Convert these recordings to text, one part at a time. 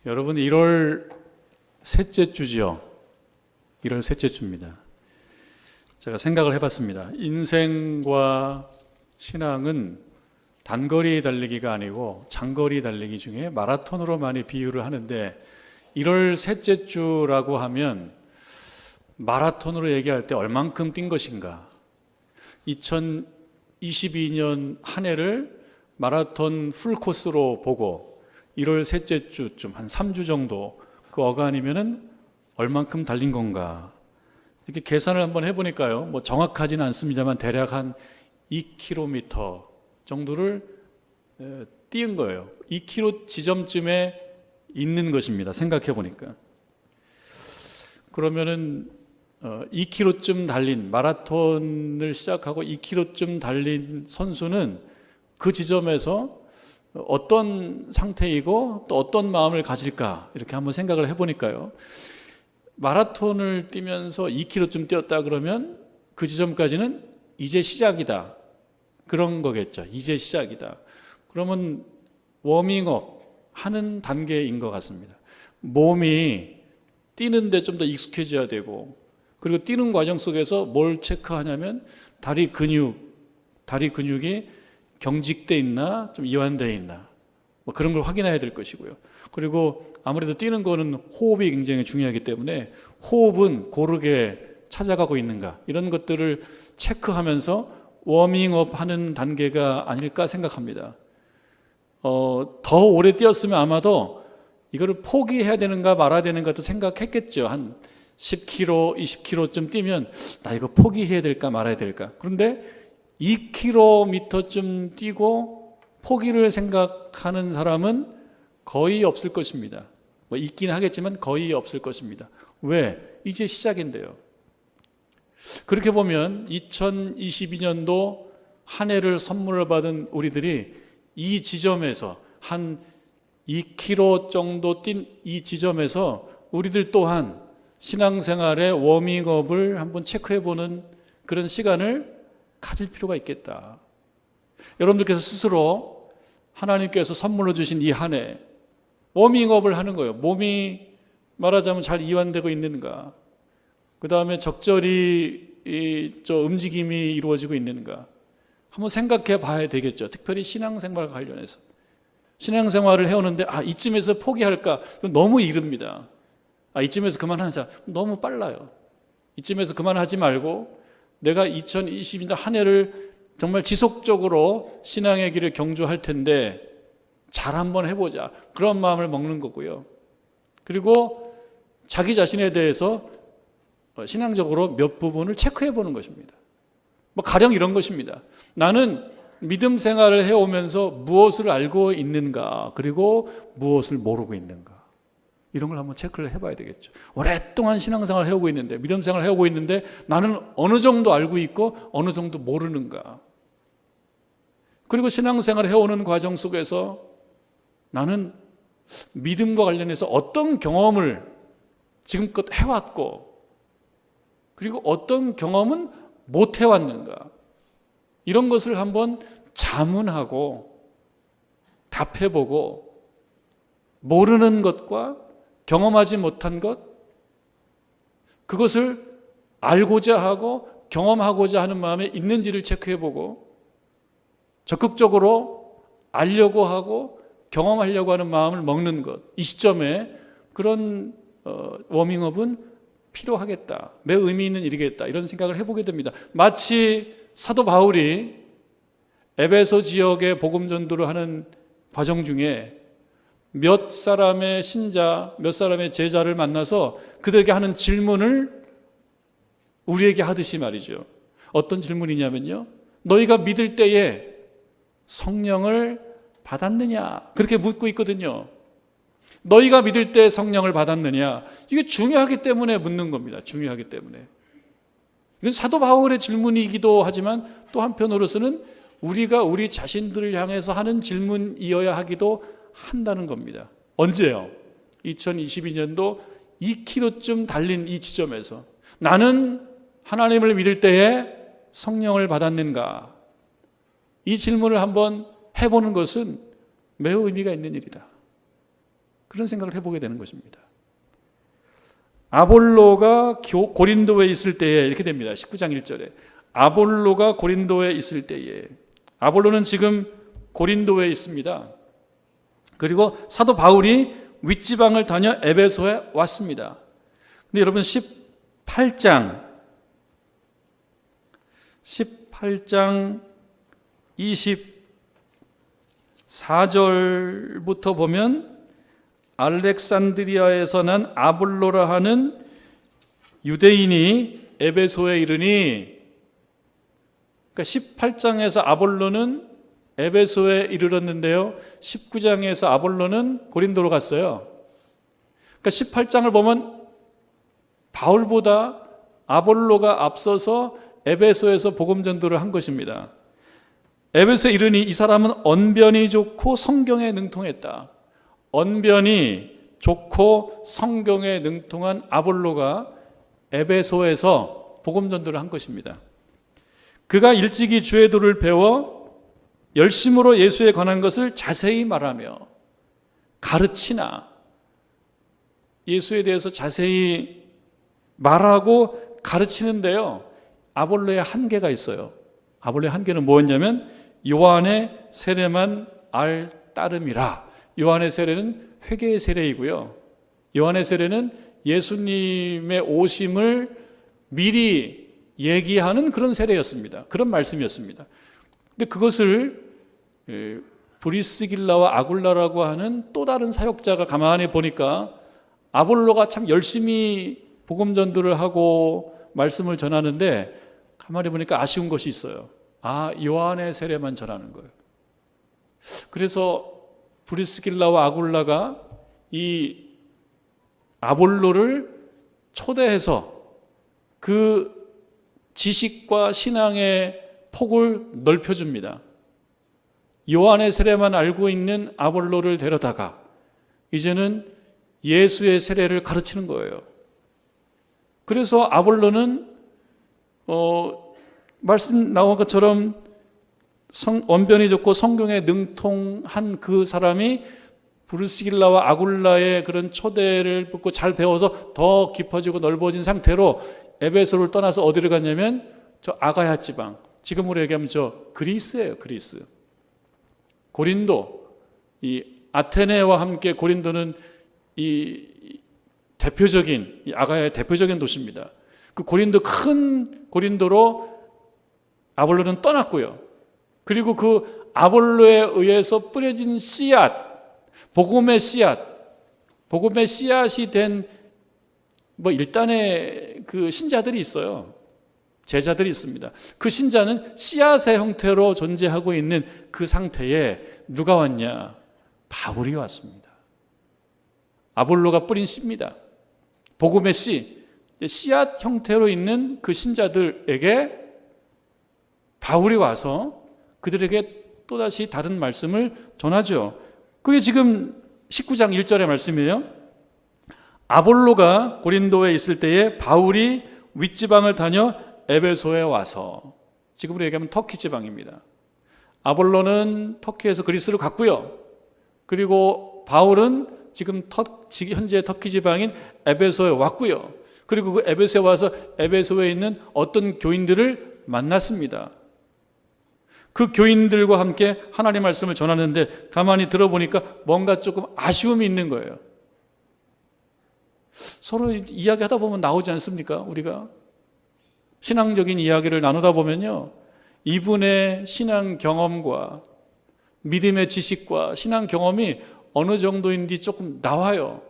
여러분 1월 셋째 주죠. 1월 셋째 주입니다. 제가 생각을 해봤습니다. 인생과 신앙은 단거리 달리기가 아니고 장거리 달리기 중에 마라톤으로 많이 비유를 하는데 1월 셋째 주라고 하면 마라톤으로 얘기할 때 얼만큼 뛴 것인가? 2022년 한 해를 마라톤 풀코스로 보고 1월 셋째 주쯤 한 3주 정도 그 어간이면은 얼만큼 달린 건가? 이렇게 계산을 한번 해보니까요. 뭐 정확하지는 않습니다만 대략 한 2km 정도를 뛴 거예요. 2km 지점쯤에 있는 것입니다. 생각해 보니까. 그러면은 2km쯤 달린 마라톤을 시작하고 2km쯤 달린 선수는 그 지점에서 어떤 상태이고 또 어떤 마음을 가질까 이렇게 한번 생각을 해보니까요. 마라톤을 뛰면서 2km쯤 뛰었다 그러면 그 지점까지는 이제 시작이다 그런 거겠죠. 이제 시작이다. 그러면 워밍업 하는 단계인 것 같습니다. 몸이 뛰는데 좀 더 익숙해져야 되고, 그리고 뛰는 과정 속에서 뭘 체크하냐면 다리 근육이 경직돼 있나 좀 이완되어 있나 뭐 그런 걸 확인해야 될 것이고요. 그리고 아무래도 뛰는 거는 호흡이 굉장히 중요하기 때문에 호흡은 고르게 찾아가고 있는가 이런 것들을 체크하면서 워밍업 하는 단계가 아닐까 생각합니다. 더 오래 뛰었으면 아마도 이거를 포기해야 되는가 말아야 되는가 도 생각했겠죠. 한 10km, 20km쯤 뛰면 나 이거 포기해야 될까 말아야 될까. 그런데 2km쯤 뛰고 포기를 생각하는 사람은 거의 없을 것입니다. 뭐 있긴 하겠지만 거의 없을 것입니다. 왜? 이제 시작인데요. 그렇게 보면 2022년도 한 해를 선물을 받은 우리들이 이 지점에서 한 2km 정도 뛴 이 지점에서 우리들 또한 신앙생활의 워밍업을 한번 체크해보는 그런 시간을 가질 필요가 있겠다. 여러분들께서 스스로 하나님께서 선물로 주신 이 한 해 워밍업을 하는 거예요. 몸이 말하자면 잘 이완되고 있는가, 그 다음에 적절히 움직임이 이루어지고 있는가 한번 생각해 봐야 되겠죠. 특별히 신앙생활과 관련해서. 신앙생활을 해오는데 이쯤에서 포기할까? 너무 이릅니다. 이쯤에서 그만하자. 너무 빨라요. 이쯤에서 그만하지 말고 내가 2022년 한 해를 정말 지속적으로 신앙의 길을 경주할 텐데 잘 한번 해보자. 그런 마음을 먹는 거고요. 그리고 자기 자신에 대해서 신앙적으로 몇 부분을 체크해 보는 것입니다. 뭐 가령 이런 것입니다. 나는 믿음 생활을 해오면서 무엇을 알고 있는가, 그리고 무엇을 모르고 있는가. 이런 걸 한번 체크를 해봐야 되겠죠. 오랫동안 신앙생활을 해오고 있는데, 믿음 생활을 해오고 있는데 나는 어느 정도 알고 있고 어느 정도 모르는가. 그리고 신앙생활을 해오는 과정 속에서 나는 믿음과 관련해서 어떤 경험을 지금껏 해왔고, 그리고 어떤 경험은 못 해왔는가. 이런 것을 한번 자문하고 답해보고, 모르는 것과 경험하지 못한 것, 그것을 알고자 하고 경험하고자 하는 마음에 있는지를 체크해보고, 적극적으로 알려고 하고 경험하려고 하는 마음을 먹는 것, 이 시점에 그런 워밍업은 필요하겠다. 매우 의미 있는 일이겠다. 이런 생각을 해보게 됩니다. 마치 사도 바울이 에베소 지역의 복음 전도를 하는 과정 중에 몇 사람의 신자, 몇 사람의 제자를 만나서 그들에게 하는 질문을 우리에게 하듯이 말이죠. 어떤 질문이냐면요, 너희가 믿을 때에 성령을 받았느냐, 그렇게 묻고 있거든요. 너희가 믿을 때 성령을 받았느냐, 이게 중요하기 때문에 묻는 겁니다. 중요하기 때문에. 이건 사도 바울의 질문이기도 하지만 또 한편으로서는 우리가 우리 자신들을 향해서 하는 질문이어야 하기도 한다는 겁니다. 언제요? 2022년도 2km쯤 달린 이 지점에서 나는 하나님을 믿을 때에 성령을 받았는가? 이 질문을 한번 해보는 것은 매우 의미가 있는 일이다. 그런 생각을 해보게 되는 것입니다. 아볼로가 고린도에 있을 때에 이렇게 됩니다. 19장 1절에 아볼로가 고린도에 있을 때에, 아볼로는 지금 고린도에 있습니다. 그리고 사도 바울이 윗지방을 다녀 에베소에 왔습니다. 근데 여러분 18장 24절부터 보면 알렉산드리아에서 난 아볼로라 하는 유대인이 에베소에 이르니, 그러니까 18장에서 아볼로는 에베소에 이르렀는데요, 19장에서 아볼로는 고린도로 갔어요. 그러니까 18장을 보면 바울보다 아볼로가 앞서서 에베소에서 복음 전도를 한 것입니다. 에베소에 이르니 이 사람은 언변이 좋고 성경에 능통했다. 언변이 좋고 성경에 능통한 아볼로가 에베소에서 복음 전도를 한 것입니다. 그가 일찍이 주의 도를 배워 열심으로 예수에 관한 것을 자세히 말하며 가르치나, 예수에 대해서 자세히 말하고 가르치는데요, 아볼로의 한계가 있어요. 아볼로의 한계는 뭐였냐면 요한의 세례만 알 따름이라. 요한의 세례는 회개의 세례이고요, 요한의 세례는 예수님의 오심을 미리 얘기하는 그런 세례였습니다. 그런 말씀이었습니다. 근데 그것을 브리스길라와 아굴라라고 하는 또 다른 사역자가 가만히 보니까 아볼로가 참 열심히 복음 전도를 하고 말씀을 전하는데 가만히 보니까 아쉬운 것이 있어요. 요한의 세례만 전하는 거예요. 그래서 브리스길라와 아굴라가 이 아볼로를 초대해서 그 지식과 신앙의 폭을 넓혀줍니다. 요한의 세례만 알고 있는 아볼로를 데려다가 이제는 예수의 세례를 가르치는 거예요. 그래서 아볼로는 말씀 나온 것처럼 언변이 좋고 성경에 능통한 그 사람이 브리스길라와 아굴라의 그런 초대를 받고 잘 배워서 더 깊어지고 넓어진 상태로 에베소를 떠나서 어디를 갔냐면 저 아가야 지방, 지금으로 얘기하면 저 그리스예요. 그리스, 고린도, 이 아테네와 함께 고린도는 이 대표적인, 이 아가야의 대표적인 도시입니다. 그 고린도, 큰 고린도로 아볼로는 떠났고요. 그리고 그 아볼로에 의해서 뿌려진 씨앗, 복음의 씨앗이 된 일단의 그 신자들이 있어요. 제자들이 있습니다. 그 신자는 씨앗의 형태로 존재하고 있는 그 상태에 누가 왔냐? 바울이 왔습니다. 아볼로가 뿌린 씨입니다. 복음의 씨앗 형태로 있는 그 신자들에게 바울이 와서 그들에게 또다시 다른 말씀을 전하죠. 그게 지금 19장 1절의 말씀이에요. 아볼로가 고린도에 있을 때에 바울이 윗지방을 다녀 에베소에 와서, 지금으로 얘기하면 터키 지방입니다. 아볼로는 터키에서 그리스로 갔고요. 그리고 바울은 지금 현재 터키 지방인 에베소에 왔고요. 그리고 그 에베소에 와서 에베소에 있는 어떤 교인들을 만났습니다. 그 교인들과 함께 하나님의 말씀을 전하는데 가만히 들어보니까 뭔가 조금 아쉬움이 있는 거예요. 서로 이야기하다 보면 나오지 않습니까? 우리가 신앙적인 이야기를 나누다 보면요, 이분의 신앙 경험과 믿음의 지식과 신앙 경험이 어느 정도인지 조금 나와요.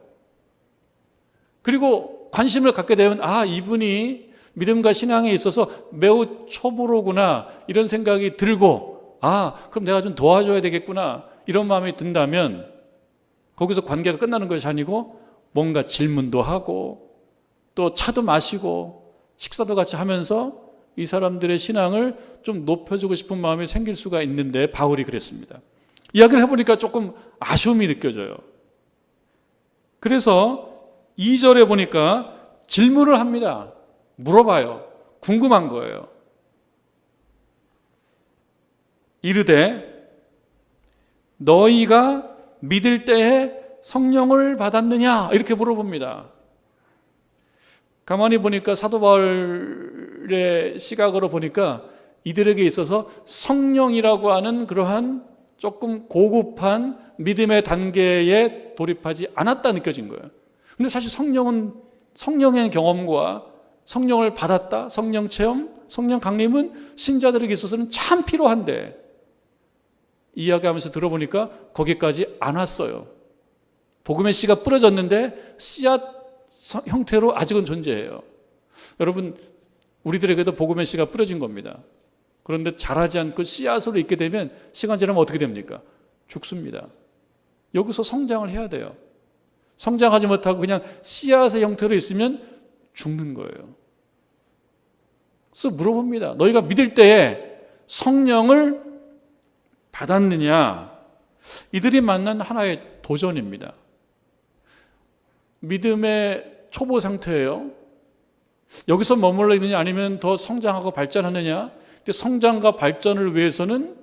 그리고 관심을 갖게 되면 이분이 믿음과 신앙에 있어서 매우 초보로구나, 이런 생각이 들고 그럼 내가 좀 도와줘야 되겠구나, 이런 마음이 든다면 거기서 관계가 끝나는 것이 아니고 뭔가 질문도 하고 또 차도 마시고 식사도 같이 하면서 이 사람들의 신앙을 좀 높여주고 싶은 마음이 생길 수가 있는데 바울이 그랬습니다. 이야기를 해보니까 조금 아쉬움이 느껴져요. 그래서 2절에 보니까 질문을 합니다. 물어봐요. 궁금한 거예요. 이르되 너희가 믿을 때에 성령을 받았느냐? 이렇게 물어봅니다. 가만히 보니까 사도 바울의 시각으로 보니까 이들에게 있어서 성령이라고 하는 그러한 조금 고급한 믿음의 단계에 돌입하지 않았다 느껴진 거예요. 근데 사실 성령은 성령의 경험과 성령을 받았다, 성령 체험, 성령 강림은 신자들에게 있어서는 참 필요한데 이야기하면서 들어보니까 거기까지 안 왔어요. 복음의 씨가 뿌려졌는데 씨앗 형태로 아직은 존재해요. 여러분, 우리들에게도 복음의 씨가 뿌려진 겁니다. 그런데 자라지 않고 씨앗으로 있게 되면 시간 지나면 어떻게 됩니까? 죽습니다. 여기서 성장을 해야 돼요. 성장하지 못하고 그냥 씨앗의 형태로 있으면 죽는 거예요. 그래서 물어봅니다. 너희가 믿을 때에 성령을 받았느냐? 이들이 만난 하나의 도전입니다. 믿음의 초보 상태예요. 여기서 머물러 있느냐 아니면 더 성장하고 발전하느냐? 성장과 발전을 위해서는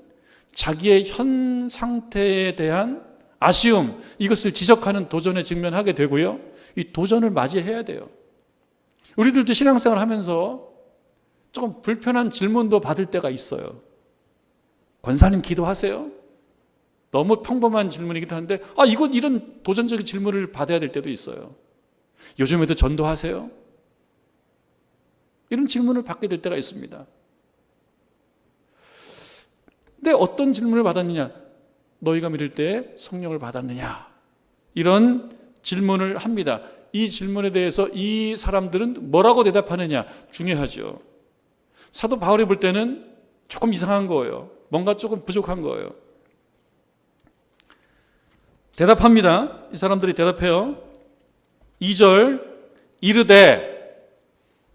자기의 현 상태에 대한 아쉬움, 이것을 지적하는 도전에 직면하게 되고요. 이 도전을 맞이해야 돼요. 우리들도 신앙생활 하면서 조금 불편한 질문도 받을 때가 있어요. 권사님 기도하세요? 너무 평범한 질문이기도 한데 이런 도전적인 질문을 받아야 될 때도 있어요. 요즘에도 전도하세요? 이런 질문을 받게 될 때가 있습니다. 근데 어떤 질문을 받았느냐? 너희가 믿을 때 성령을 받았느냐? 이런 질문을 합니다. 이 질문에 대해서 이 사람들은 뭐라고 대답하느냐? 중요하죠. 사도 바울이 볼 때는 조금 이상한 거예요. 뭔가 조금 부족한 거예요. 대답합니다. 이 사람들이 대답해요. 2절, 이르되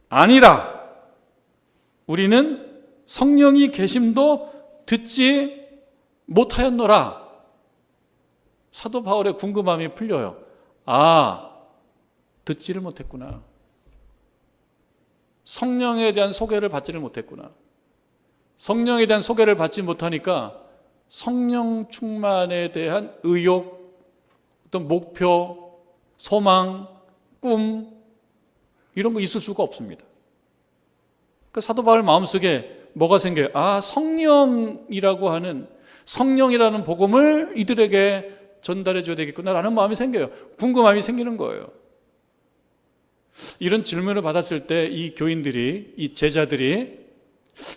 아니라 우리는 성령이 계심도 듣지 못하였노라. 사도 바울의 궁금함이 풀려요. 듣지를 못했구나. 성령에 대한 소개를 받지를 못했구나. 성령에 대한 소개를 받지 못하니까 성령 충만에 대한 의욕, 어떤 목표, 소망, 꿈 이런 거 있을 수가 없습니다. 그 사도 바울 마음속에 뭐가 생겨요? 성령이라고 하는 성령이라는 복음을 이들에게 전달해 줘야 되겠구나라는 마음이 생겨요. 궁금함이 생기는 거예요. 이런 질문을 받았을 때 이 교인들이, 이 제자들이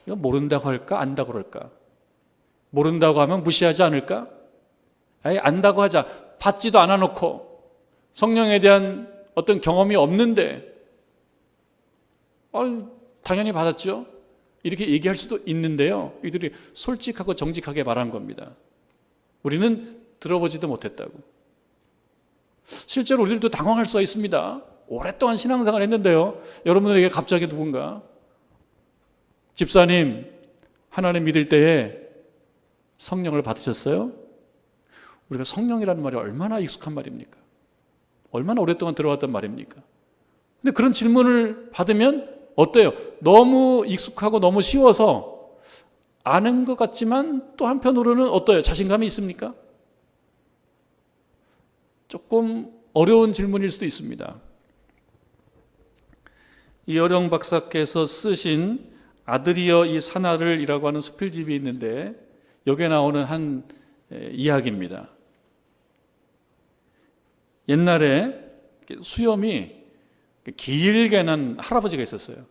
이거 모른다고 할까? 안다고 그럴까? 모른다고 하면 무시하지 않을까? 안다고 하자. 받지도 않아 놓고 성령에 대한 어떤 경험이 없는데 당연히 받았죠. 이렇게 얘기할 수도 있는데요. 이들이 솔직하고 정직하게 말한 겁니다. 우리는 들어보지도 못했다고. 실제로 우리들도 당황할 수가 있습니다. 오랫동안 신앙생활 했는데요. 여러분들에게 갑자기 누군가 집사님 하나님 믿을 때에 성령을 받으셨어요? 우리가 성령이라는 말이 얼마나 익숙한 말입니까? 얼마나 오랫동안 들어왔던 말입니까? 근데 그런 질문을 받으면 어때요? 너무 익숙하고 너무 쉬워서 아는 것 같지만 또 한편으로는 어때요? 자신감이 있습니까? 조금 어려운 질문일 수도 있습니다. 이어령 박사께서 쓰신 아드리어 이 사나를이라고 하는 수필집이 있는데 여기에 나오는 한 이야기입니다. 옛날에 수염이 길게 난 할아버지가 있었어요.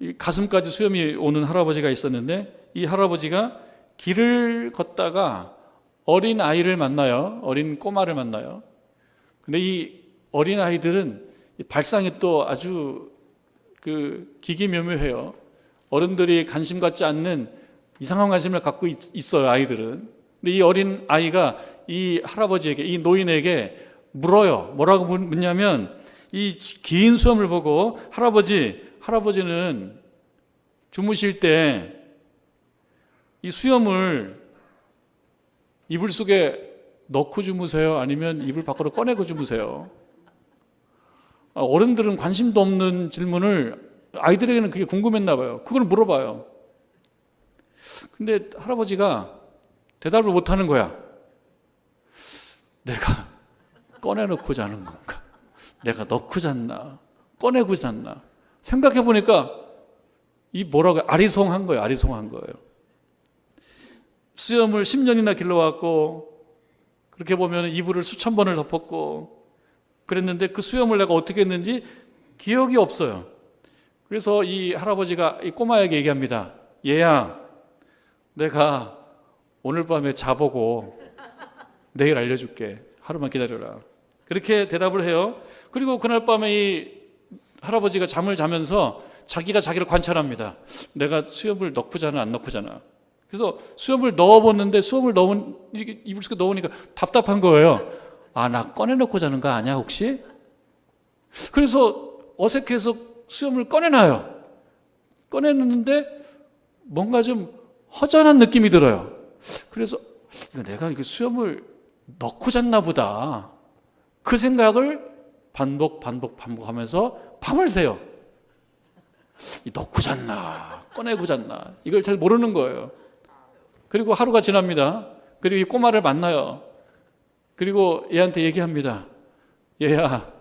이 가슴까지 수염이 오는 할아버지가 있었는데 이 할아버지가 길을 걷다가 어린 아이를 만나요. 어린 꼬마를 만나요. 근데 이 어린 아이들은 발상이 또 아주 기기묘묘해요. 어른들이 관심 갖지 않는 이상한 관심을 갖고 있어요, 아이들은. 근데 이 어린 아이가 이 할아버지에게, 이 노인에게 물어요. 뭐라고 묻냐면 이 긴 수염을 보고 할아버지는 주무실 때 이 수염을 이불 속에 넣고 주무세요? 아니면 이불 밖으로 꺼내고 주무세요? 어른들은 관심도 없는 질문을 아이들에게는 그게 궁금했나 봐요. 그걸 물어봐요. 근데 할아버지가 대답을 못하는 거야. 내가 꺼내놓고 자는 건가? 내가 넣고 잤나? 꺼내고 잤나? 생각해 보니까 이 뭐라고 아리송한 거예요. 아리송한 거예요. 수염을 10년이나 길러왔고 그렇게 보면 이불을 수천 번을 덮었고 그랬는데 그 수염을 내가 어떻게 했는지 기억이 없어요. 그래서 이 할아버지가 이 꼬마에게 얘기합니다. 얘야, 내가 오늘 밤에 자보고 내일 알려줄게. 하루만 기다려라. 그렇게 대답을 해요. 그리고 그날 밤에 이 할아버지가 잠을 자면서 자기가 자기를 관찰합니다. 내가 수염을 넣고 자나 안 넣고 자나. 그래서 수염을 넣어봤는데 수염을 이렇게 이불 속에 넣으니까 답답한 거예요. 아, 나 꺼내놓고 자는 거 아니야 혹시? 그래서 어색해서 수염을 꺼내놔요. 꺼내놓는데 뭔가 좀 허전한 느낌이 들어요. 그래서 내가 이게 수염을 넣고 잤나 보다. 그 생각을 반복하면서 밤을 새요. 넣고 잤나 꺼내고 잤나 이걸 잘 모르는 거예요. 그리고 하루가 지납니다. 그리고 이 꼬마를 만나요. 그리고 얘한테 얘기합니다. 얘야,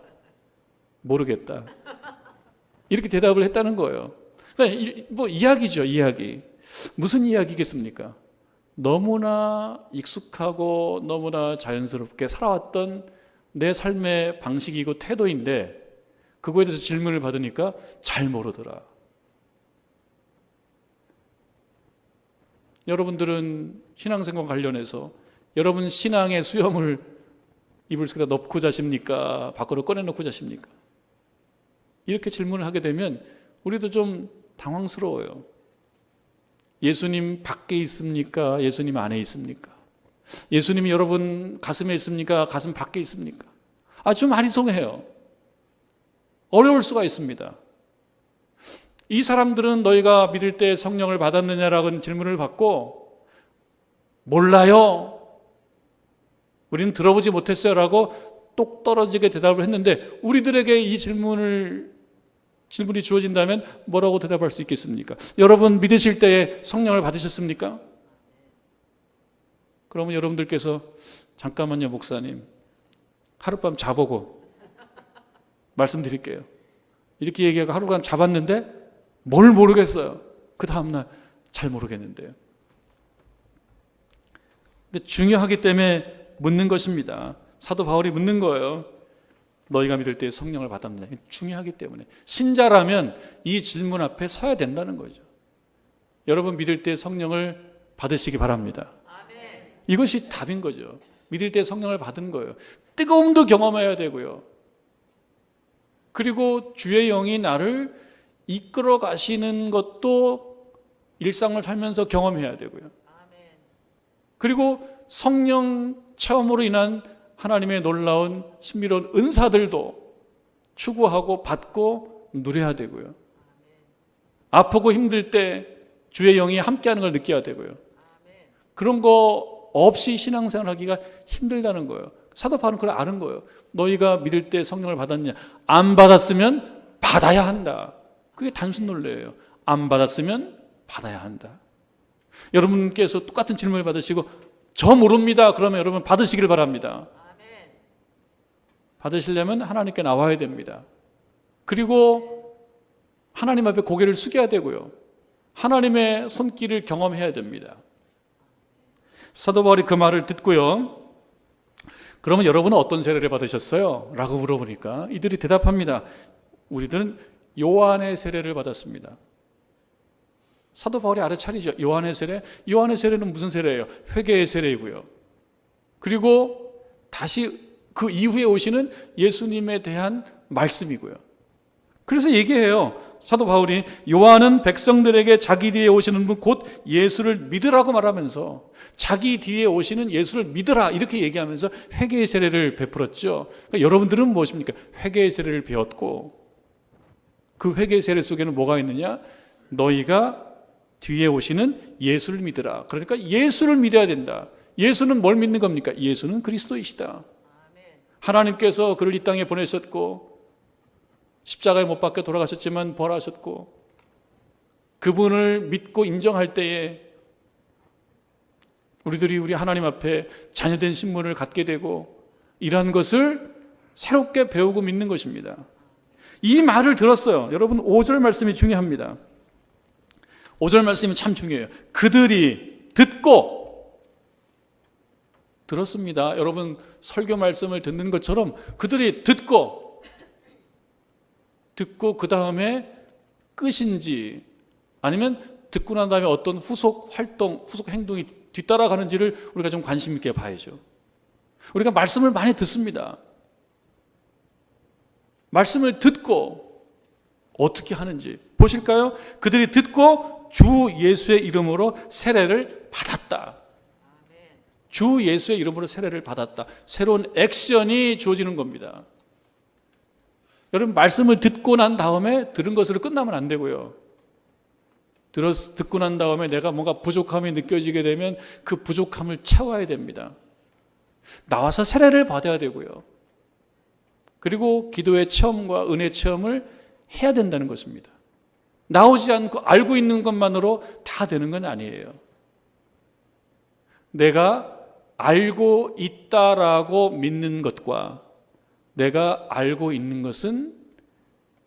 모르겠다. 이렇게 대답을 했다는 거예요. 그러니까 뭐 이야기죠, 이야기. 무슨 이야기겠습니까? 너무나 익숙하고 너무나 자연스럽게 살아왔던 내 삶의 방식이고 태도인데 그거에 대해서 질문을 받으니까 잘 모르더라. 여러분들은 신앙생활과 관련해서 여러분 신앙의 수염을 이불 속에다 넣고 자십니까? 밖으로 꺼내놓고 자십니까? 이렇게 질문을 하게 되면 우리도 좀 당황스러워요. 예수님 밖에 있습니까? 예수님 안에 있습니까? 예수님이 여러분 가슴에 있습니까? 가슴 밖에 있습니까? 좀 아리송해요. 어려울 수가 있습니다. 이 사람들은 너희가 믿을 때 성령을 받았느냐라는 질문을 받고 몰라요. 우리는 들어보지 못했어요 라고 똑 떨어지게 대답을 했는데 우리들에게 이 질문이 주어진다면 뭐라고 대답할 수 있겠습니까? 여러분 믿으실 때에 성령을 받으셨습니까? 그러면 여러분들께서 잠깐만요 목사님 하룻밤 자보고 말씀드릴게요. 이렇게 얘기하고 하룻밤 자봤는데 뭘 모르겠어요. 그 다음날 잘 모르겠는데요. 근데 중요하기 때문에 묻는 것입니다. 사도 바울이 묻는 거예요. 너희가 믿을 때 성령을 받았느냐. 중요하기 때문에 신자라면 이 질문 앞에 서야 된다는 거죠. 여러분 믿을 때 성령을 받으시기 바랍니다. 이것이 답인 거죠. 믿을 때 성령을 받은 거예요. 뜨거움도 경험해야 되고요. 그리고 주의 영이 나를 이끌어 가시는 것도 일상을 살면서 경험해야 되고요. 그리고 성령 체험으로 인한 하나님의 놀라운 신비로운 은사들도 추구하고 받고 누려야 되고요. 아프고 힘들 때 주의 영이 함께하는 걸 느껴야 되고요. 그런 거 없이 신앙생활 하기가 힘들다는 거예요. 사도 바울은 그걸 아는 거예요. 너희가 믿을 때 성령을 받았냐? 안 받았으면 받아야 한다. 그게 단순 논리예요. 안 받았으면 받아야 한다. 여러분께서 똑같은 질문을 받으시고 저 모릅니다. 그러면 여러분 받으시길 바랍니다. 받으시려면 하나님께 나와야 됩니다. 그리고 하나님 앞에 고개를 숙여야 되고요. 하나님의 손길을 경험해야 됩니다. 사도 바울이 그 말을 듣고요. 그러면 여러분은 어떤 세례를 받으셨어요? 라고 물어보니까 이들이 대답합니다. 우리들은 요한의 세례를 받았습니다. 사도 바울이 알아차리죠. 요한의 세례? 요한의 세례는 무슨 세례예요? 회개의 세례이고요. 그리고 다시 그 이후에 오시는 예수님에 대한 말씀이고요. 그래서 얘기해요. 사도 바울이 요한은 백성들에게 자기 뒤에 오시는 분 곧 예수를 믿으라고 말하면서 자기 뒤에 오시는 예수를 믿으라 이렇게 얘기하면서 회개의 세례를 베풀었죠. 그러니까 여러분들은 무엇입니까? 회개의 세례를 배웠고 그 회개의 세례 속에는 뭐가 있느냐? 너희가 뒤에 오시는 예수를 믿으라. 그러니까 예수를 믿어야 된다. 예수는 뭘 믿는 겁니까? 예수는 그리스도이시다. 하나님께서 그를 이 땅에 보내셨고 십자가에 못 박혀 돌아가셨지만 부활하셨고 그분을 믿고 인정할 때에 우리들이 우리 하나님 앞에 자녀된 신분을 갖게 되고 이러한 것을 새롭게 배우고 믿는 것입니다. 이 말을 들었어요. 여러분 5절 말씀이 중요합니다. 5절 말씀이 참 중요해요. 그들이 듣고 들었습니다. 여러분 설교 말씀을 듣는 것처럼 그들이 듣고 그 다음에 끝인지 아니면 듣고 난 다음에 어떤 후속 활동, 후속 행동이 뒤따라가는지를 우리가 좀 관심 있게 봐야죠. 우리가 말씀을 많이 듣습니다. 말씀을 듣고 어떻게 하는지 보실까요? 그들이 듣고 주 예수의 이름으로 세례를 받았다. 주 예수의 이름으로 세례를 받았다. 새로운 액션이 주어지는 겁니다. 여러분 말씀을 듣고 난 다음에 들은 것으로 끝나면 안 되고요. 듣고 난 다음에 내가 뭔가 부족함이 느껴지게 되면 그 부족함을 채워야 됩니다. 나와서 세례를 받아야 되고요. 그리고 기도의 체험과 은혜 체험을 해야 된다는 것입니다. 나오지 않고 알고 있는 것만으로 다 되는 건 아니에요. 내가 알고 있다라고 믿는 것과 내가 알고 있는 것은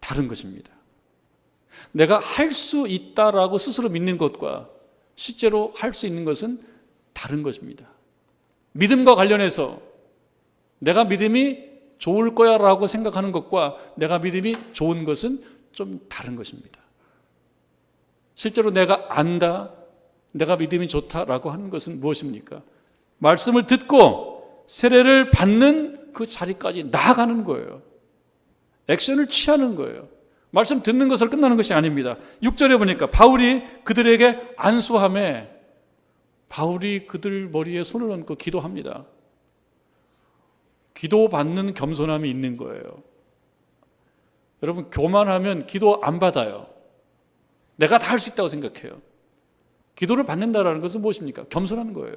다른 것입니다. 내가 할 수 있다라고 스스로 믿는 것과 실제로 할 수 있는 것은 다른 것입니다. 믿음과 관련해서 내가 믿음이 좋을 거야 라고 생각하는 것과 내가 믿음이 좋은 것은 좀 다른 것입니다. 실제로 내가 안다, 내가 믿음이 좋다라고 하는 것은 무엇입니까? 말씀을 듣고 세례를 받는 그 자리까지 나아가는 거예요. 액션을 취하는 거예요. 말씀 듣는 것으로 끝나는 것이 아닙니다. 6절에 보니까 바울이 그들에게 안수하며 바울이 그들 머리에 손을 얹고 기도합니다. 기도받는 겸손함이 있는 거예요. 여러분 교만하면 기도 안 받아요. 내가 다 할 수 있다고 생각해요. 기도를 받는다는 것은 무엇입니까? 겸손한 거예요.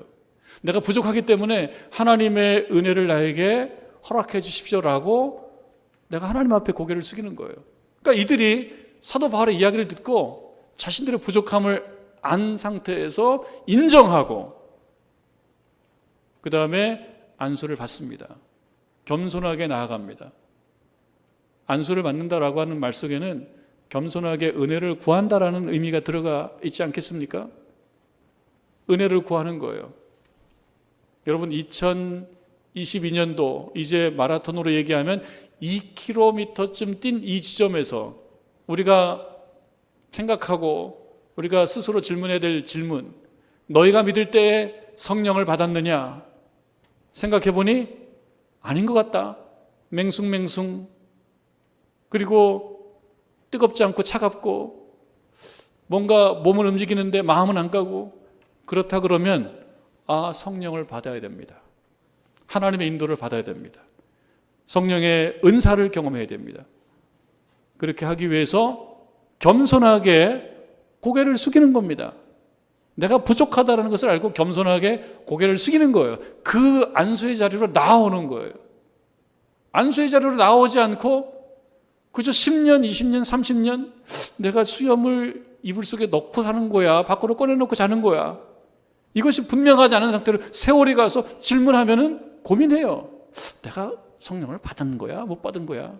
내가 부족하기 때문에 하나님의 은혜를 나에게 허락해 주십시오라고 내가 하나님 앞에 고개를 숙이는 거예요. 그러니까 이들이 사도 바울의 이야기를 듣고 자신들의 부족함을 안 상태에서 인정하고 그 다음에 안수를 받습니다. 겸손하게 나아갑니다. 안수를 받는다라고 하는 말 속에는 겸손하게 은혜를 구한다라는 의미가 들어가 있지 않겠습니까? 은혜를 구하는 거예요. 여러분 2022년도 이제 마라톤으로 얘기하면 2km쯤 뛴 이 지점에서 우리가 생각하고 우리가 스스로 질문해야 될 질문, 너희가 믿을 때에 성령을 받았느냐? 생각해 보니 아닌 것 같다. 맹숭맹숭. 그리고 뜨겁지 않고 차갑고 뭔가 몸을 움직이는데 마음은 안 가고 그렇다 그러면 성령을 받아야 됩니다. 하나님의 인도를 받아야 됩니다. 성령의 은사를 경험해야 됩니다. 그렇게 하기 위해서 겸손하게 고개를 숙이는 겁니다. 내가 부족하다는 것을 알고 겸손하게 고개를 숙이는 거예요. 그 안수의 자리로 나오는 거예요. 안수의 자리로 나오지 않고 그저 10년, 20년, 30년 내가 수염을 이불 속에 넣고 사는 거야. 밖으로 꺼내놓고 자는 거야. 이것이 분명하지 않은 상태로 세월이 가서 질문하면은 고민해요. 내가 성령을 받은 거야? 못 받은 거야?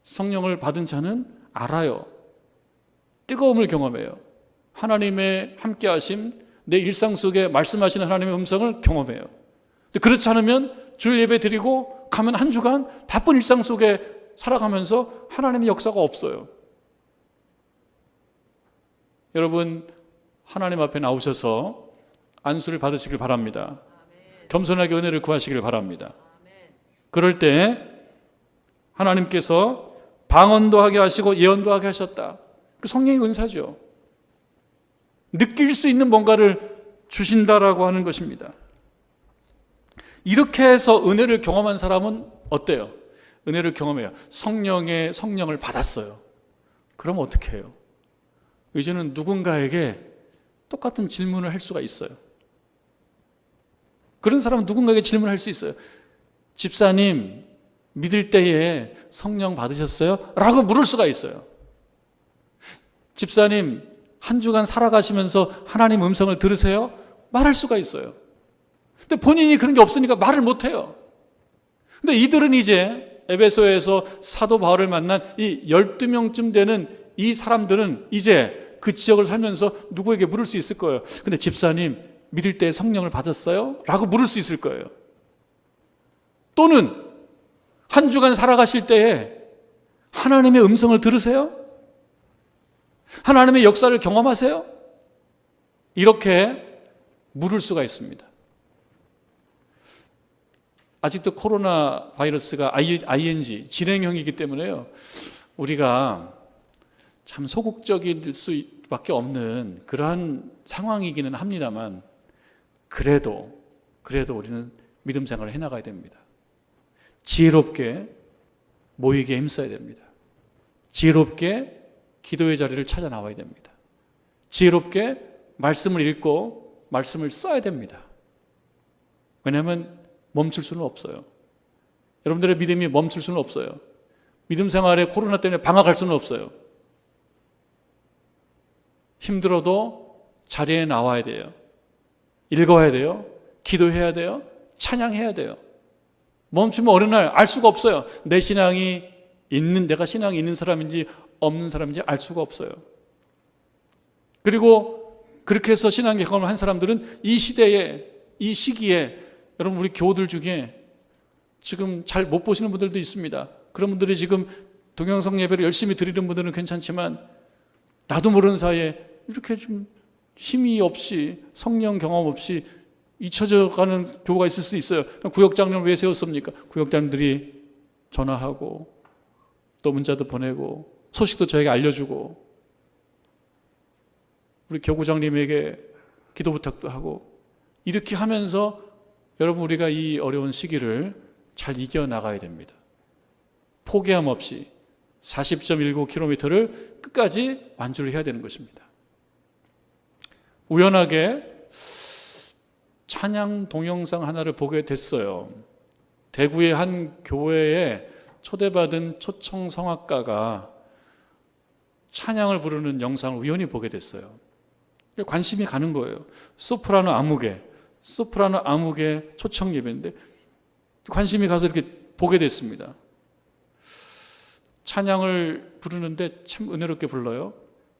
성령을 받은 자는 알아요. 뜨거움을 경험해요. 하나님의 함께하심, 내 일상 속에 말씀하시는 하나님의 음성을 경험해요. 근데 그렇지 않으면 주일 예배 드리고 가면 한 주간 바쁜 일상 속에 살아가면서 하나님의 역사가 없어요. 여러분 하나님 앞에 나오셔서 안수를 받으시길 바랍니다. 겸손하게 은혜를 구하시길 바랍니다. 그럴 때 하나님께서 방언도 하게 하시고 예언도 하게 하셨다. 그 성령의 은사죠. 느낄 수 있는 뭔가를 주신다라고 하는 것입니다. 이렇게 해서 은혜를 경험한 사람은 어때요? 은혜를 경험해요. 성령을 받았어요. 그럼 어떻게 해요? 이제는 누군가에게 똑같은 질문을 할 수가 있어요. 그런 사람은 누군가에게 질문할 수 있어요. 집사님, 믿을 때에 성령 받으셨어요? 라고 물을 수가 있어요. 집사님, 한 주간 살아가시면서 하나님 음성을 들으세요? 말할 수가 있어요. 근데 본인이 그런 게 없으니까 말을 못 해요. 근데 이들은 이제 에베소에서 사도 바울을 만난 이 12명쯤 되는 이 사람들은 이제 그 지역을 살면서 누구에게 물을 수 있을 거예요. 근데 집사님, 믿을 때 성령을 받았어요? 라고 물을 수 있을 거예요. 또는 한 주간 살아가실 때에 하나님의 음성을 들으세요? 하나님의 역사를 경험하세요? 이렇게 물을 수가 있습니다. 아직도 코로나 바이러스가 ing, 진행형이기 때문에요. 우리가 참 소극적일 수밖에 없는 그러한 상황이기는 합니다만 그래도 우리는 믿음 생활을 해나가야 됩니다. 지혜롭게 모이기에 힘써야 됩니다. 지혜롭게 기도의 자리를 찾아 나와야 됩니다. 지혜롭게 말씀을 읽고 말씀을 써야 됩니다. 왜냐하면 멈출 수는 없어요. 여러분들의 믿음이 멈출 수는 없어요. 믿음 생활에 코로나 때문에 방황할 수는 없어요. 힘들어도 자리에 나와야 돼요. 읽어야 돼요. 기도해야 돼요. 찬양해야 돼요. 멈추면 어느 날 알 수가 없어요. 내가 신앙이 있는 사람인지 없는 사람인지 알 수가 없어요. 그리고 그렇게 해서 신앙 경험을 한 사람들은 이 시대에, 이 시기에 여러분 우리 교우들 중에 지금 잘 못 보시는 분들도 있습니다. 그런 분들이 지금 동영상 예배를 열심히 드리는 분들은 괜찮지만 나도 모르는 사이에 이렇게 좀 힘이 없이 성령 경험 없이 잊혀져 가는 교우가 있을 수 있어요. 구역장님을 왜 세웠습니까? 구역장님들이 전화하고 또 문자도 보내고 소식도 저에게 알려주고 우리 교구장님에게 기도 부탁도 하고 이렇게 하면서 여러분 우리가 이 어려운 시기를 잘 이겨나가야 됩니다. 포기함 없이 40.19km를 끝까지 완주를 해야 되는 것입니다. 우연하게 찬양 동영상 하나를 보게 됐어요. 대구의 한 교회에 초대받은 초청 성악가가 찬양을 부르는 영상을 우연히 보게 됐어요. 관심이 가는 거예요. 소프라노 아무개 초청 예배인데 관심이 가서 이렇게 보게 됐습니다. 찬양을 부르는데 참 은혜롭게 불러요.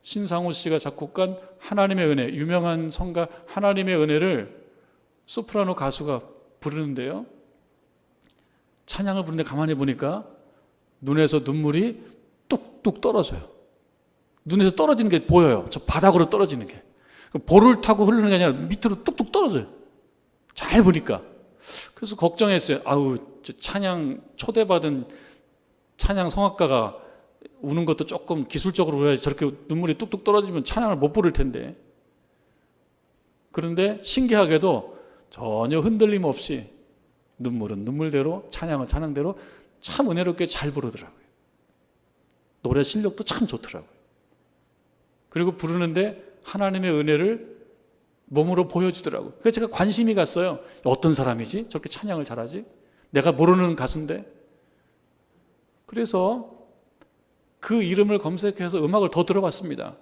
신상호 씨가 작곡한 하나님의 은혜, 유명한 성가 하나님의 은혜를 소프라노 가수가 부르는데요. 찬양을 부르는데 가만히 보니까 눈에서 눈물이 뚝뚝 떨어져요. 눈에서 떨어지는 게 보여요. 저 바닥으로 떨어지는 게. 볼을 타고 흐르는 게 아니라 밑으로 뚝뚝 떨어져요. 잘 보니까. 그래서 걱정했어요. 찬양 초대받은 찬양 성악가가 우는 것도 조금 기술적으로 울어야지 저렇게 눈물이 뚝뚝 떨어지면 찬양을 못 부를 텐데. 그런데 신기하게도 전혀 흔들림 없이 눈물은 눈물대로 찬양은 찬양대로 참 은혜롭게 잘 부르더라고요. 노래 실력도 참 좋더라고요. 그리고 부르는데 하나님의 은혜를 몸으로 보여주더라고요. 그래서 제가 관심이 갔어요. 어떤 사람이지? 저렇게 찬양을 잘하지? 내가 모르는 가수인데? 그래서 그 이름을 검색해서 음악을 더 들어봤습니다.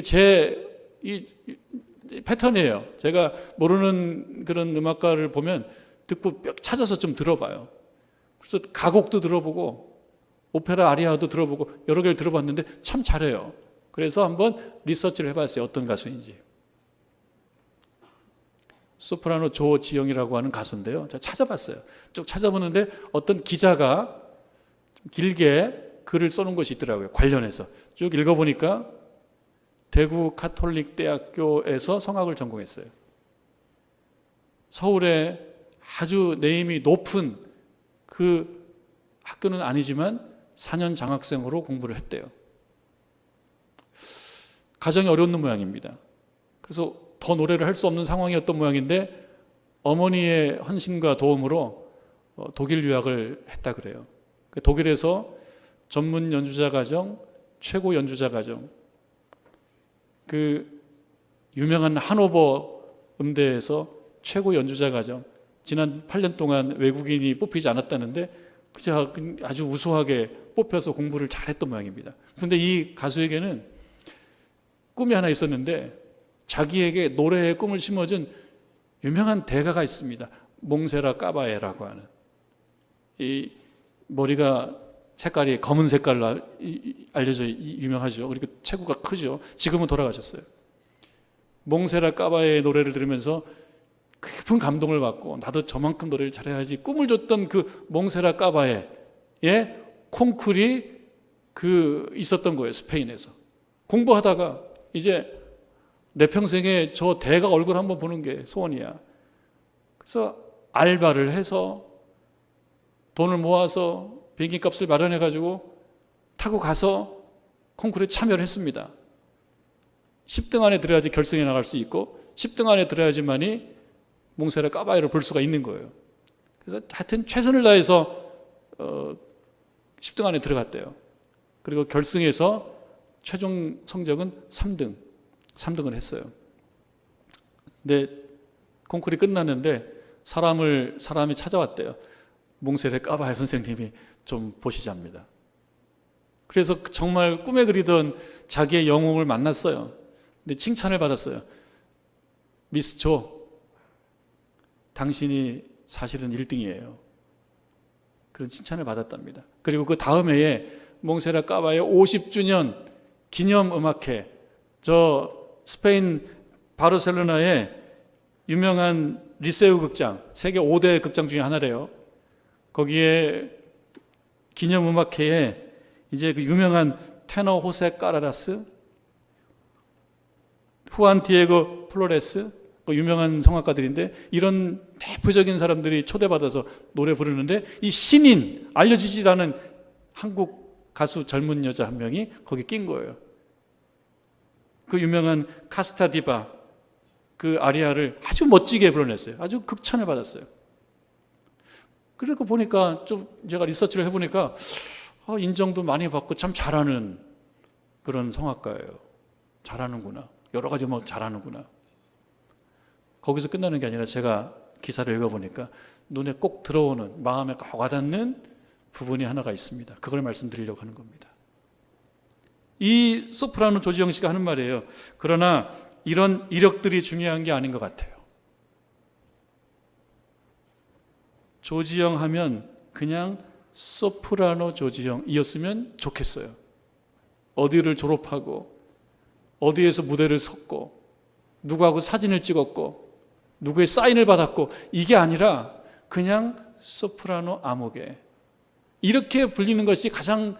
제 패턴이에요. 제가 모르는 그런 음악가를 보면 듣고 찾아서 좀 들어봐요. 그래서 가곡도 들어보고 오페라 아리아도 들어보고 여러 개를 들어봤는데 참 잘해요. 그래서 한번 리서치를 해봤어요. 어떤 가수인지. 소프라노 조지영이라고 하는 가수인데요. 제가 찾아봤어요. 쭉 찾아보는데 어떤 기자가 길게 글을 써놓은 것이 있더라고요. 관련해서. 쭉 읽어보니까 대구 가톨릭 대학교에서 성악을 전공했어요. 서울에 아주 네임이 높은 그 학교는 아니지만 4년 장학생으로 공부를 했대요. 가정이 어려운 모양입니다. 그래서 더 노래를 할 수 없는 상황이었던 모양인데 어머니의 헌신과 도움으로 독일 유학을 했다 그래요. 독일에서 전문 연주자 과정, 최고 연주자 과정, 그 유명한 하노버 음대에서 최고 연주자 과정, 지난 8년 동안 외국인이 뽑히지 않았다는데 그저 아주 우수하게 뽑혀서 공부를 잘했던 모양입니다. 그런데 이 가수에게는 꿈이 하나 있었는데 자기에게 노래의 꿈을 심어준 유명한 대가가 있습니다. 몽세라 까바에라고 하는 이 머리가 색깔이 검은 색깔로 알려져 유명하죠. 그리고 체구가 크죠. 지금은 돌아가셨어요. 몽세라 까바의 노래를 들으면서 깊은 감동을 받고 나도 저만큼 노래를 잘해야지 꿈을 줬던 그 몽세라 까바의 콩쿨이 있었던 거예요. 스페인에서 공부하다가 이제 내 평생에 저 대가 얼굴 한번 보는 게 소원이야. 그래서 알바를 해서 돈을 모아서 비행기 값을 마련해 가지고 타고 가서 콩쿠르에 참여를 했습니다. 10등 안에 들어야지 결승에 나갈 수 있고 10등 안에 들어야지만이 몽세라 까바이를 볼 수가 있는 거예요. 그래서 하여튼 최선을 다해서 10등 안에 들어갔대요. 그리고 결승에서 최종 성적은 3등을 했어요. 근데 콩쿠르이 끝났는데 사람이 찾아왔대요. 몽세라 까바이 선생님이 좀 보시자입니다. 그래서 정말 꿈에 그리던 자기의 영웅을 만났어요. 근데 칭찬을 받았어요. 미스 조, 당신이 사실은 1등이에요. 그런 칭찬을 받았답니다. 그리고 그 다음 해에 몽세라 까바의 50주년 기념음악회, 저 스페인 바르셀로나의 유명한 리세우 극장, 세계 5대 극장 중에 하나래요. 거기에 기념음악회에 이제 그 유명한 테너 호세 까라라스, 후안 디에고 플로레스, 그 유명한 성악가들인데 이런 대표적인 사람들이 초대받아서 노래 부르는데 이 신인, 알려지지 않은 한국 가수 젊은 여자 한 명이 거기 낀 거예요. 그 유명한 카스타 디바, 그 아리아를 아주 멋지게 불러냈어요. 아주 극찬을 받았어요. 그러니까 보니까 좀 제가 리서치를 해보니까 인정도 많이 받고 참 잘하는 그런 성악가예요. 잘하는구나. 여러 가지 뭐 잘하는구나. 거기서 끝나는 게 아니라 제가 기사를 읽어보니까 눈에 꼭 들어오는, 마음에 꼭 와닿는 부분이 하나가 있습니다. 그걸 말씀드리려고 하는 겁니다. 이 소프라노 조지영 씨가 하는 말이에요. 그러나 이런 이력들이 중요한 게 아닌 것 같아요. 조지영 하면 그냥 소프라노 조지영이었으면 좋겠어요. 어디를 졸업하고 어디에서 무대를 섰고 누구하고 사진을 찍었고 누구의 사인을 받았고 이게 아니라 그냥 소프라노 아모게, 이렇게 불리는 것이 가장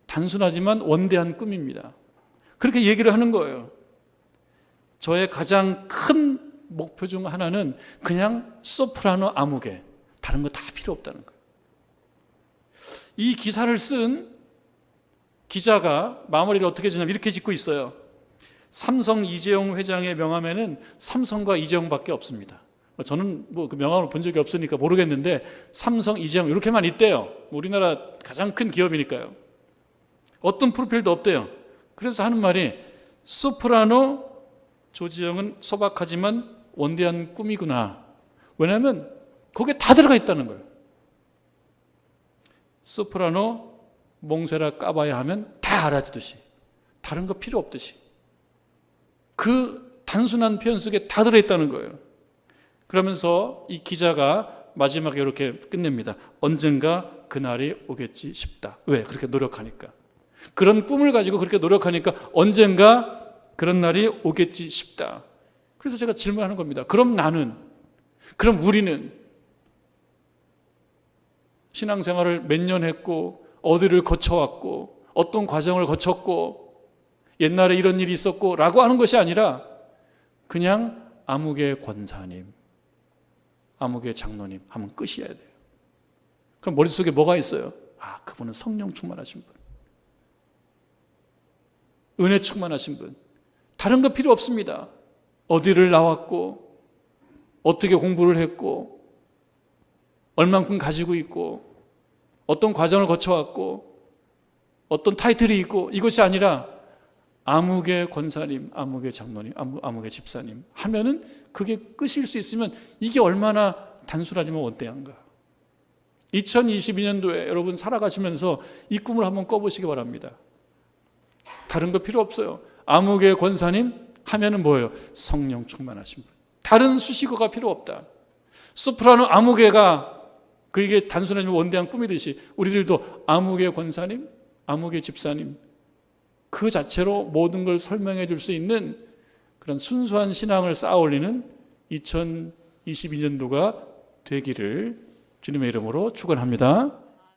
단순하지만 원대한 꿈입니다. 그렇게 얘기를 하는 거예요. 저의 가장 큰 목표 중 하나는 그냥 소프라노 아무개, 다른 거 다 필요 없다는 거예요. 이 기사를 쓴 기자가 마무리를 어떻게 주냐면 이렇게 짓고 있어요. 삼성 이재용 회장의 명함에는 삼성과 이재용밖에 없습니다. 저는 뭐 그 명함을 본 적이 없으니까 모르겠는데 삼성, 이재용 이렇게만 있대요. 우리나라 가장 큰 기업이니까요. 어떤 프로필도 없대요. 그래서 하는 말이 소프라노 조지영은 소박하지만 원대한 꿈이구나. 왜냐하면 거기에 다 들어가 있다는 거예요. 소프라노 몽세라 까봐야 하면 다 알아주듯이, 다른 거 필요 없듯이 그 단순한 표현 속에 다 들어있다는 거예요. 그러면서 이 기자가 마지막에 이렇게 끝냅니다. 언젠가 그날이 오겠지 싶다. 왜? 그렇게 노력하니까. 그런 꿈을 가지고 그렇게 노력하니까 언젠가 그런 날이 오겠지 싶다. 그래서 제가 질문하는 겁니다. 그럼 나는, 그럼 우리는 신앙생활을 몇 년 했고 어디를 거쳐왔고 어떤 과정을 거쳤고 옛날에 이런 일이 있었고 라고 하는 것이 아니라 그냥 아무개 권사님, 아무개 장로님 하면 끝이어야 돼요. 그럼 머릿속에 뭐가 있어요? 아, 그분은 성령 충만하신 분, 은혜 충만하신 분, 다른 거 필요 없습니다. 어디를 나왔고 어떻게 공부를 했고 얼만큼 가지고 있고 어떤 과정을 거쳐왔고 어떤 타이틀이 있고 이것이 아니라 아무개 권사님, 아무개 장로님, 아무개 집사님 하면은 그게 끝일 수 있으면 이게 얼마나 단순하지만 원대한가. 2022년도에 여러분 살아가시면서 이 꿈을 한번 꿔보시기 바랍니다. 다른 거 필요 없어요. 아무개 권사님 하면은 뭐예요? 성령 충만하신 분. 다른 수식어가 필요 없다. 소프라노 아무개가 그게 단순한 원대한 꿈이듯이 우리들도 아무개 권사님, 아무개 집사님 그 자체로 모든 걸 설명해 줄 수 있는 그런 순수한 신앙을 쌓아 올리는 2022년도가 되기를 주님의 이름으로 축원합니다.